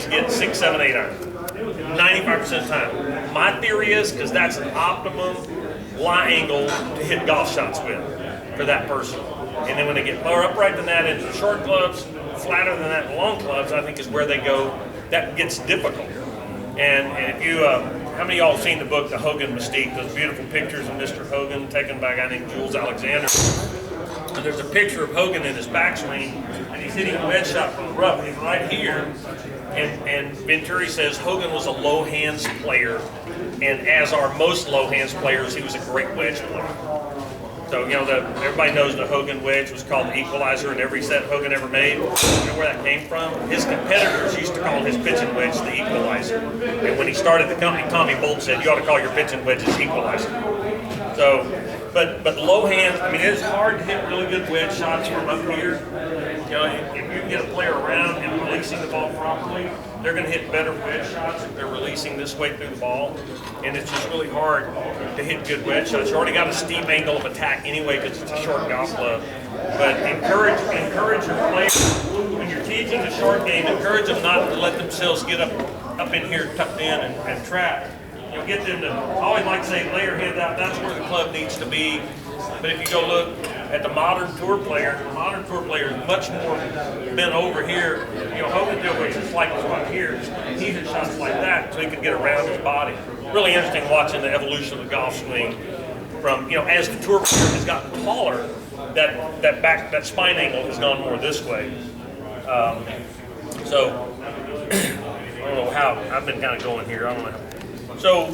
get 6, 7, 8 iron. 95% of the time. My theory is because that's an optimum lie angle to hit golf shots with for that person. And then when they get more upright than that into the short clubs, flatter than that in the long clubs, I think is where they go. That gets difficult. And if you, how many of y'all have seen the book, The Hogan Mystique, those beautiful pictures of Mr. Hogan taken by a guy named Jules Alexander? And there's a picture of Hogan in his backswing, and he's hitting a wedge shot from the rough. He's right here. And Venturi says Hogan was a low hands player, and as are most low hands players, he was a great wedge player. So, you know, everybody knows the Hogan wedge was called the equalizer in every set Hogan ever made. You know where that came from? His competitors used to call his pitching wedge the equalizer. And when he started the company, Tommy Bolt said, you ought to call your pitching wedges equalizer. So, but low hands, I mean, it is hard to hit really good wedge shots from up here. You know, if you can get a player around and releasing the ball properly, they're going to hit better wedge shots if they're releasing this way through the ball. And it's just really hard to hit good wedge shots. You already got a steep angle of attack anyway because it's a short golf club. But encourage your players, when you're teaching the short game, encourage them not to let themselves get up in here tucked in and trap. You'll get them to, I always like to say, lay your hands out, that's where the club needs to be. But if you go look at the modern tour player is much more bent over here. You know, Hogan did what just like this one here. He hit shots like that so he could get around his body. Really interesting watching the evolution of the golf swing from, you know, as the tour player has gotten taller, that spine angle has gone more this way. So, I don't know how, I've been kind of going here, I don't know. So,